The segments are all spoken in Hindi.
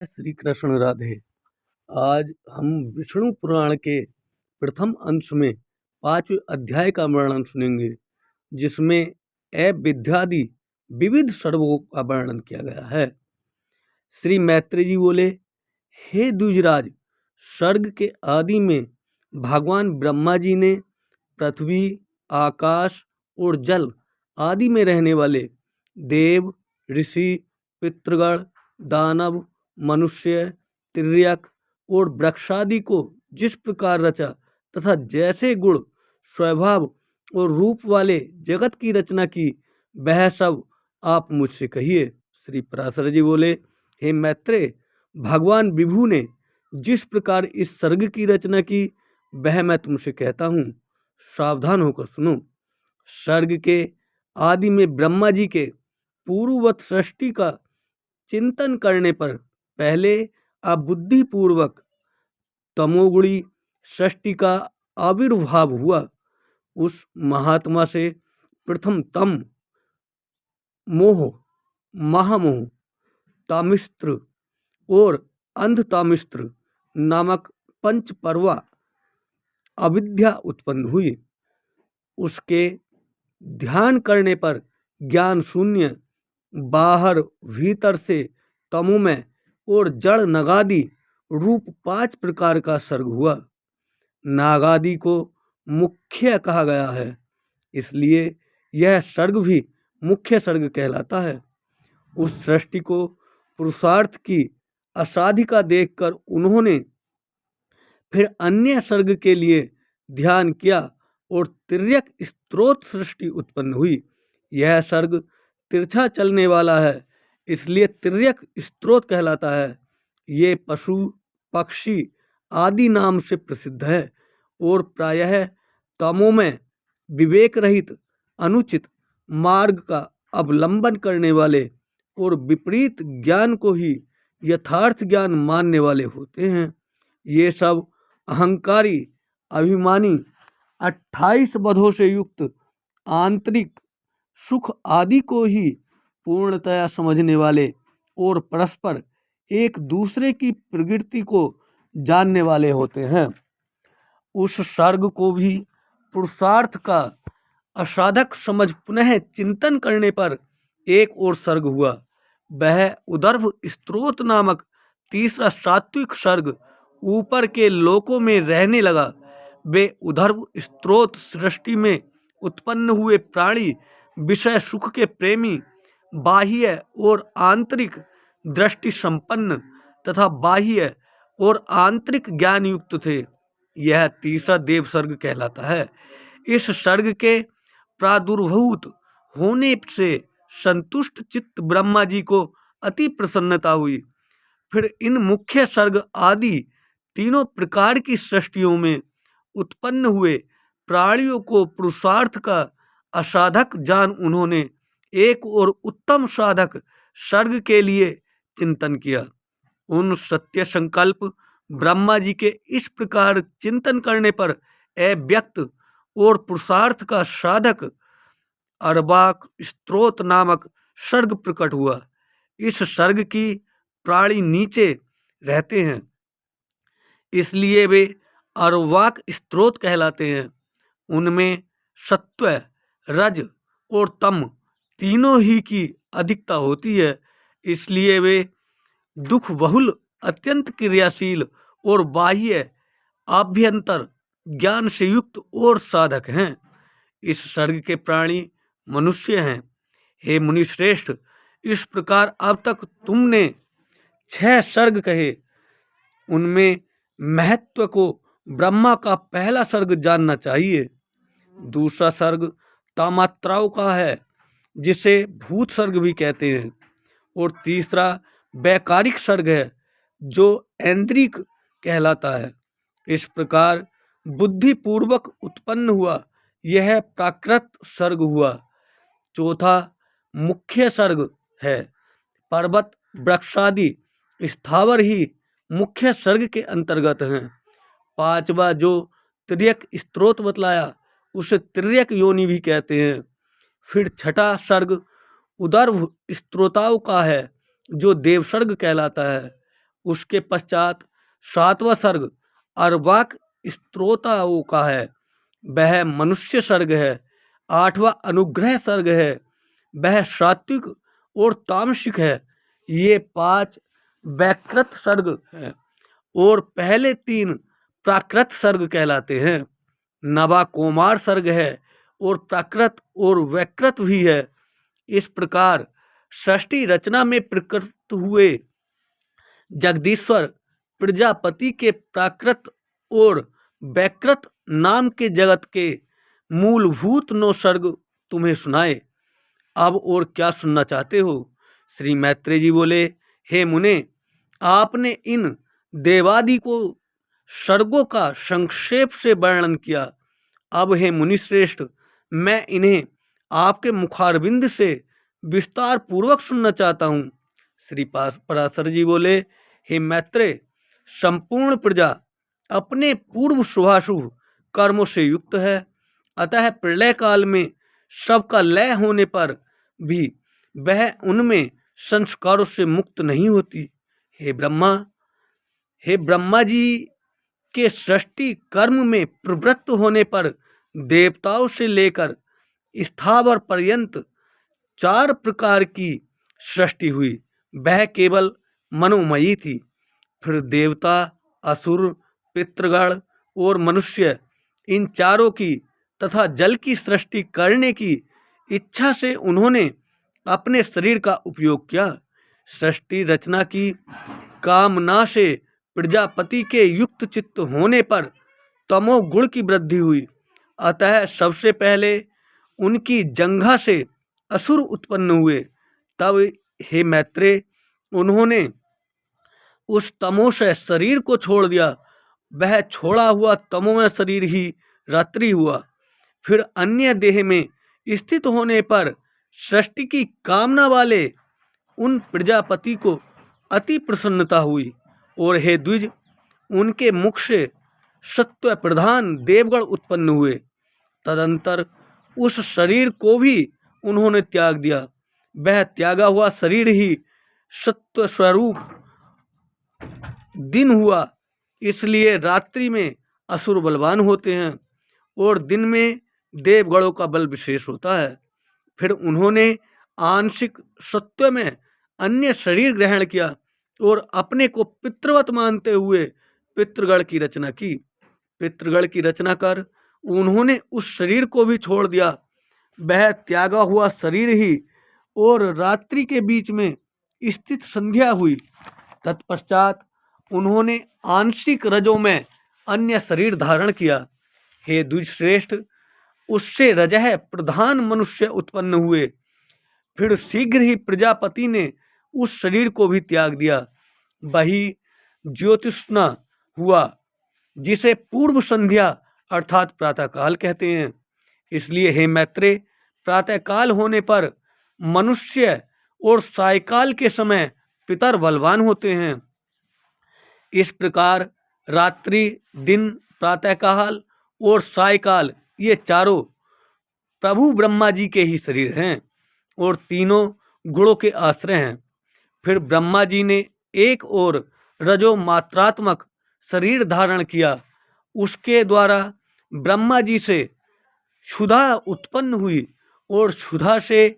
श्री कृष्ण राधे। आज हम विष्णु पुराण के प्रथम अंश में 5वें अध्याय का वर्णन सुनेंगे, जिसमें विद्यादि विविध सर्वों का वर्णन किया गया है। श्री मैत्री जी बोले, हे द्विजराज, स्वर्ग के आदि में भगवान ब्रह्मा जी ने पृथ्वी, आकाश और जल आदि में रहने वाले देव, ऋषि, पितृगण, दानव, मनुष्य, तिर्यक और वृक्षादि को जिस प्रकार रचा तथा जैसे गुण, स्वभाव और रूप वाले जगत की रचना की, वह सब आप मुझसे कहिए। श्री पराशर जी बोले, हे मैत्रेय, भगवान विभु ने जिस प्रकार इस सर्ग की रचना की, वह मैं तुमसे कहता हूँ, सावधान होकर सुनो। सर्ग के आदि में ब्रह्मा जी के पूर्ववत सृष्टि का चिंतन करने पर पहले अबुद्धिपूर्वक तमोगुणी सृष्टि का आविर्भाव हुआ। उस महात्मा से प्रथम तम, मोह, महामोह, तामिस्त्र और अंधतामिस्त्र नामक पंच पर्वा अविद्या उत्पन्न हुई। उसके ध्यान करने पर ज्ञान शून्य, बाहर भीतर से तमोमय और जड़ नगादि रूप 5 प्रकार का सर्ग हुआ। नागादि को मुख्य कहा गया है, इसलिए यह सर्ग भी मुख्य सर्ग कहलाता है। उस सृष्टि को पुरुषार्थ की असाधिका देखकर उन्होंने फिर अन्य सर्ग के लिए ध्यान किया और तिर्यक स्त्रोत सृष्टि उत्पन्न हुई। यह सर्ग तिरछा चलने वाला है, इसलिए तिर्यक स्त्रोत कहलाता है। ये पशु, पक्षी आदि नाम से प्रसिद्ध है और प्रायः तमोमय, विवेक रहित, अनुचित मार्ग का अवलंबन करने वाले और विपरीत ज्ञान को ही यथार्थ ज्ञान मानने वाले होते हैं। ये सब अहंकारी, अभिमानी, 28 बधों से युक्त आंतरिक सुख आदि को ही पूर्णतया समझने वाले और परस्पर एक दूसरे की प्रकृति को जानने वाले होते हैं। उस सर्ग को भी पुरुषार्थ का असाधक समझ पुनः चिंतन करने पर एक और सर्ग हुआ। वह उदर्भ स्त्रोत नामक तीसरा सात्विक सर्ग ऊपर के लोकों में रहने लगा। वे उदर्भ स्त्रोत सृष्टि में उत्पन्न हुए प्राणी विषय सुख के प्रेमी, बाह्य और आंतरिक दृष्टि संपन्न तथा बाह्य और आंतरिक ज्ञान युक्त थे। यह तीसरा देव सर्ग कहलाता है। इस सर्ग के प्रादुर्भूत होने से संतुष्ट चित्त ब्रह्मा जी को अति प्रसन्नता हुई। फिर इन मुख्य सर्ग आदि तीनों प्रकार की सृष्टियों में उत्पन्न हुए प्राणियों को पुरुषार्थ का असाधक जान उन्होंने एक और उत्तम साधक सर्ग के लिए चिंतन किया। उन सत्य संकल्प ब्रह्मा जी के इस प्रकार चिंतन करने पर अव्यक्त और पुरुषार्थ का साधक अर्वाक स्त्रोत नामक सर्ग प्रकट हुआ। इस सर्ग की प्राणी नीचे रहते हैं, इसलिए वे अर्वाक स्त्रोत कहलाते हैं। उनमें सत्व, रज और तम तीनों ही की अधिकता होती है, इसलिए वे दुख बहुल, अत्यंत क्रियाशील और बाह्य आभ्यंतर ज्ञान से युक्त और साधक हैं। इस सर्ग के प्राणी मनुष्य हैं। हे मुनिश्रेष्ठ, इस प्रकार अब तक तुमने 6 सर्ग कहे। उनमें महत्व को ब्रह्मा का पहला सर्ग जानना चाहिए। दूसरा सर्ग तामात्राओं का है, जिसे भूत सर्ग भी कहते हैं, और तीसरा वैकारिक सर्ग है, जो ऐन्द्रिक कहलाता है। इस प्रकार बुद्धिपूर्वक उत्पन्न हुआ यह प्राकृत सर्ग हुआ। चौथा मुख्य सर्ग है। पर्वत, वृक्षादि स्थावर ही मुख्य सर्ग के अंतर्गत हैं। पांचवा जो तिर्यक स्त्रोत बतलाया, उसे तिर्यक योनि भी कहते हैं। फिर छठा सर्ग उदर्भ स्त्रोताओं का है, जो देवसर्ग कहलाता है। उसके पश्चात 7वां सर्ग अर्वाक स्त्रोताओं का है, वह मनुष्य सर्ग है। 8वां अनुग्रह सर्ग है, वह सात्विक और तामसिक है। ये 5 वैकृत सर्ग हैं और पहले 3 प्राकृत सर्ग कहलाते हैं। 9वां कोमार सर्ग है और प्राकृत और वैकृत भी है। इस प्रकार सृष्टि रचना में प्रकट हुए जगदीश्वर प्रजापति के प्राकृत और वैकृत नाम के जगत के मूलभूत 9 सर्ग तुम्हें सुनाए। अब और क्या सुनना चाहते हो? श्री मैत्रेय जी बोले, हे मुने, आपने इन देवादि को सर्गों का संक्षेप से वर्णन किया। अब हे मुनिश्रेष्ठ, मैं इन्हें आपके मुखारविंद से विस्तार पूर्वक सुनना चाहता हूँ। श्री पराशर जी बोले, हे मैत्रेय, संपूर्ण प्रजा अपने पूर्व शुभाशुभ कर्मों से युक्त है, अतः प्रलय काल में सबका लय होने पर भी वह उनमें संस्कारों से मुक्त नहीं होती। हे ब्रह्मा जी के सृष्टि कर्म में प्रवृत्त होने पर देवताओं से लेकर स्थावर पर्यंत 4 प्रकार की सृष्टि हुई। वह केवल मनोमयी थी। फिर देवता, असुर, पितृगण और मनुष्य, इन चारों की तथा जल की सृष्टि करने की इच्छा से उन्होंने अपने शरीर का उपयोग किया। सृष्टि रचना की कामना से प्रजापति के युक्त चित्त होने पर तमोगुण की वृद्धि हुई। अतः सबसे पहले उनकी जंघा से असुर उत्पन्न हुए। तब हे मैत्रेय, उन्होंने उस तमोमय शरीर को छोड़ दिया। वह छोड़ा हुआ तमोमय शरीर ही रात्रि हुआ। फिर अन्य देह में स्थित होने पर सृष्टि की कामना वाले उन प्रजापति को अति प्रसन्नता हुई और हे द्विज, उनके मुख से सत्व प्रधान देवगण उत्पन्न हुए। तदंतर उस शरीर को भी उन्होंने त्याग दिया। वह त्यागा हुआ शरीर ही सत्व स्वरूप दिन हुआ। इसलिए रात्रि में असुर बलवान होते हैं और दिन में देवगणों का बल विशेष होता है। फिर उन्होंने आंशिक सत्व में अन्य शरीर ग्रहण किया और अपने को पितृवत मानते हुए पितृगण की रचना की। पितृगण की रचना कर उन्होंने उस शरीर को भी छोड़ दिया। वह त्यागा हुआ शरीर ही और रात्रि के बीच में स्थित संध्या हुई। तत्पश्चात उन्होंने आंशिक रजों में अन्य शरीर धारण किया। हे द्विजश्रेष्ठ, उससे रजह प्रधान मनुष्य उत्पन्न हुए। फिर शीघ्र ही प्रजापति ने उस शरीर को भी त्याग दिया। वही ज्योतिष्ना हुआ, जिसे पूर्व संध्या अर्थात प्रातःकाल कहते हैं। इसलिए हे मैत्रेय, प्रातःकाल होने पर मनुष्य और सायकाल के समय पितर बलवान होते हैं। इस प्रकार रात्रि, दिन, प्रातःकाल और सायकाल, ये चारों प्रभु ब्रह्मा जी के ही शरीर हैं और तीनों गुणों के आश्रय हैं। फिर ब्रह्मा जी ने एक और रजो मात्रात्मक शरीर धारण किया। उसके द्वारा ब्रह्मा जी से क्षुधा उत्पन्न हुई और क्षुधा से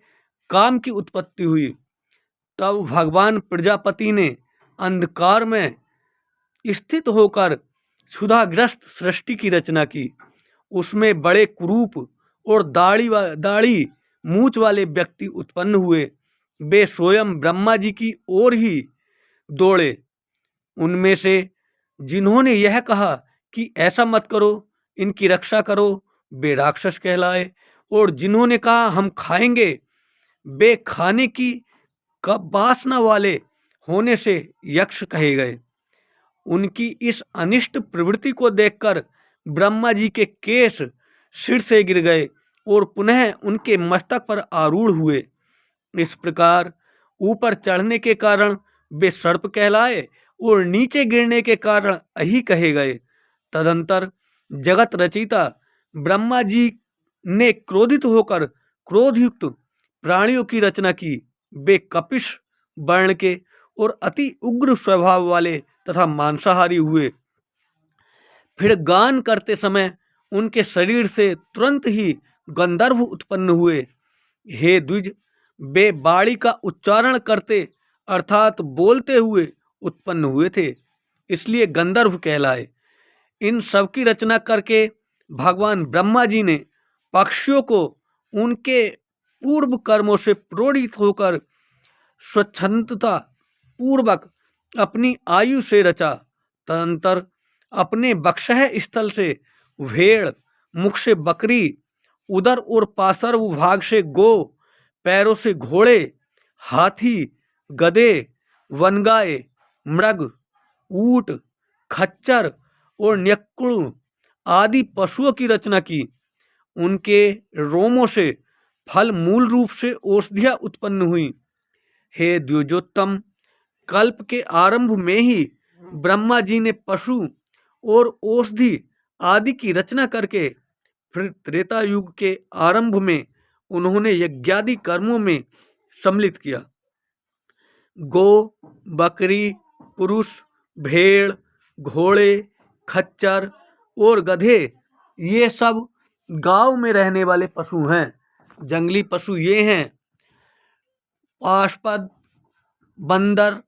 काम की उत्पत्ति हुई। तब भगवान प्रजापति ने अंधकार में स्थित होकर क्षुधाग्रस्त सृष्टि की रचना की। उसमें बड़े कुरूप और दाढ़ी मूछ वाले व्यक्ति उत्पन्न हुए। वे स्वयं ब्रह्मा जी की ओर ही दौड़े। उनमें से जिन्होंने यह कहा कि ऐसा मत करो, इनकी रक्षा करो, वे राक्षस कहलाए, और जिन्होंने कहा हम खाएंगे, वे खाने की वासना वाले होने से यक्ष कहे गए। उनकी इस अनिष्ट प्रवृत्ति को देखकर ब्रह्मा जी के केश सिर से गिर गए और पुनः उनके मस्तक पर आरूढ़ हुए। इस प्रकार ऊपर चढ़ने के कारण वे सर्प कहलाए और नीचे गिरने के कारण अहि कहे गए। तदंतर जगत रचयिता ब्रह्मा जी ने क्रोधित होकर क्रोधयुक्त प्राणियों की रचना की। वे कपिश वर्ण के और अति उग्र स्वभाव वाले तथा मांसाहारी हुए। फिर गान करते समय उनके शरीर से तुरंत ही गंधर्व उत्पन्न हुए। हे द्विज, वे बाणी का उच्चारण करते अर्थात बोलते हुए उत्पन्न हुए थे, इसलिए गंधर्व कहलाए। इन सब की रचना करके भगवान ब्रह्मा जी ने पक्षियों को उनके पूर्व कर्मों से प्रेरित होकर स्वच्छंदता पूर्वक अपनी आयु से रचा। तदंतर अपने बक्षः स्थल से भेड़, मुख से बकरी, उदर और पार्श्व भाग से गो, पैरों से घोड़े, हाथी, गधे, वनगाय, मृग, ऊंट, खच्चर और न्यक्कुड़ आदि पशुओं की रचना की। उनके रोमों से फल मूल रूप से औषधियाँ उत्पन्न हुई। हे द्विजोत्तम, कल्प के आरंभ में ही ब्रह्मा जी ने पशु और औषधि आदि की रचना करके फिर त्रेता युग के आरंभ में उन्होंने यज्ञादि कर्मों में सम्मिलित किया। गो, बकरी, पुरुष, भेड़, घोड़े, खच्चर और गधे ये सब गांव में रहने वाले पशु हैं। जंगली पशु ये हैं पाशपद, बंदर,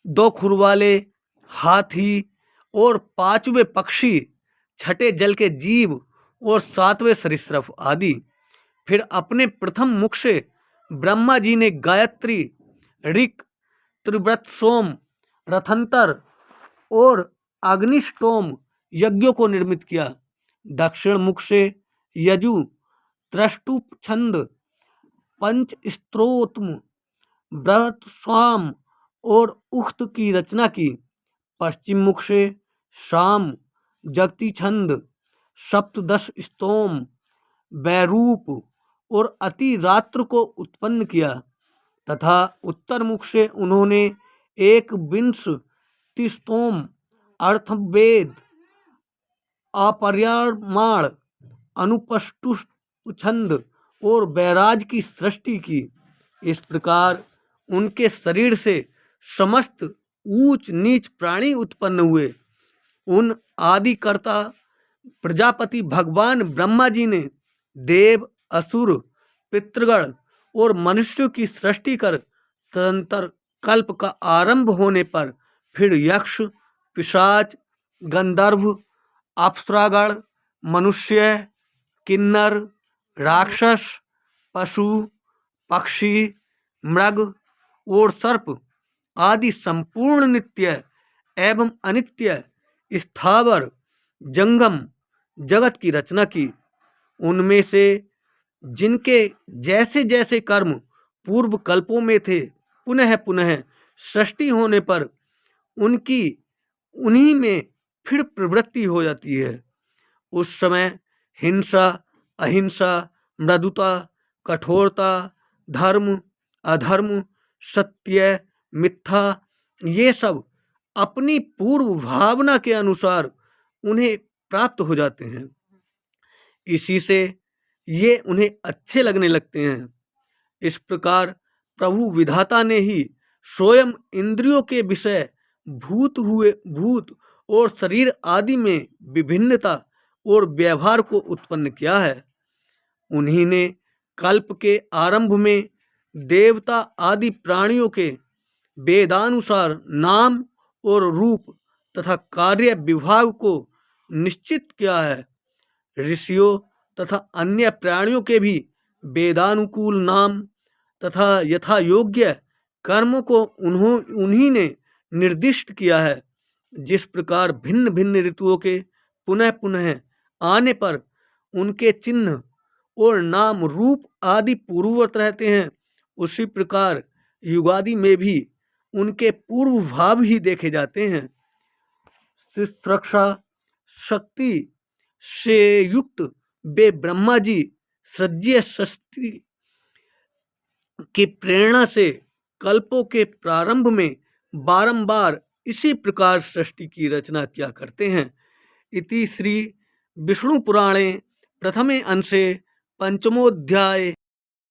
दो खुर वाले, हाथी और पांचवें पक्षी, छठे जल के जीव और सातवें सरीसृप आदि। फिर अपने प्रथम मुख से ब्रह्मा जी ने गायत्री, ऋक्, त्रिव्रत सोम, रथंतर और अग्निष्टोम यज्ञों को निर्मित किया। दक्षिण मुख से यजु, त्रष्टुप छंद, पंच स्त्रोत्र, व्रत स्वाम और उक्त की रचना की। पश्चिम मुख से शाम, जगती छंद, सप्तदश स्तोम, वैरूप और अति रात्र को उत्पन्न किया तथा उत्तर मुख से उन्होंने एक विंश स्तोम, अर्थवेद, अपर्यामाण, अनुपष्टुप छंद और बैराज की सृष्टि की। इस प्रकार उनके शरीर से समस्त ऊंच नीच प्राणी उत्पन्न हुए। उन आदिकर्ता प्रजापति भगवान ब्रह्मा जी ने देव, असुर, पितृगण और मनुष्यों की सृष्टि कर तदंतर कल्प का आरंभ होने पर फिर यक्ष, पिशाच, गंधर्व, अप्सरागण, मनुष्य, किन्नर, राक्षस, पशु, पक्षी, मृग और सर्प आदि संपूर्ण नित्य एवं अनित्य स्थावर जंगम जगत की रचना की। उनमें से जिनके जैसे जैसे कर्म पूर्व कल्पों में थे, पुनः पुनः सृष्टि होने पर उनकी उन्हीं में फिर प्रवृत्ति हो जाती है। उस समय हिंसा, अहिंसा, मृदुता, कठोरता, धर्म, अधर्म, सत्य, मिथ्या ये सब अपनी पूर्व भावना के अनुसार उन्हें प्राप्त हो जाते हैं। इसी से ये उन्हें अच्छे लगने लगते हैं। इस प्रकार प्रभु विधाता ने ही स्वयं इंद्रियों के विषय भूत और शरीर आदि में विभिन्नता और व्यवहार को उत्पन्न किया है। उन्हीं ने कल्प के आरंभ में देवता आदि प्राणियों के वेदानुसार नाम और रूप तथा कार्य विभाग को निश्चित किया है। ऋषियों तथा अन्य प्राणियों के भी वेदानुकूल नाम तथा यथा योग्य कर्मों को उन्हीं ने निर्दिष्ट किया है। जिस प्रकार भिन्न भिन्न ऋतुओं के पुनः पुनः आने पर उनके चिन्ह और नाम रूप आदि पूर्ववत रहते हैं, उसी प्रकार युगादि में भी उनके पूर्व भाव ही देखे जाते हैं। सुरक्षा शक्ति से युक्त वे ब्रह्मा जी सृज्य शक्ति की प्रेरणा से कल्पों के प्रारंभ में बारंबार इसी प्रकार सृष्टि की रचना किया करते हैं। इति श्री विष्णु पुराणे प्रथमे अंशे पंचमोध्याय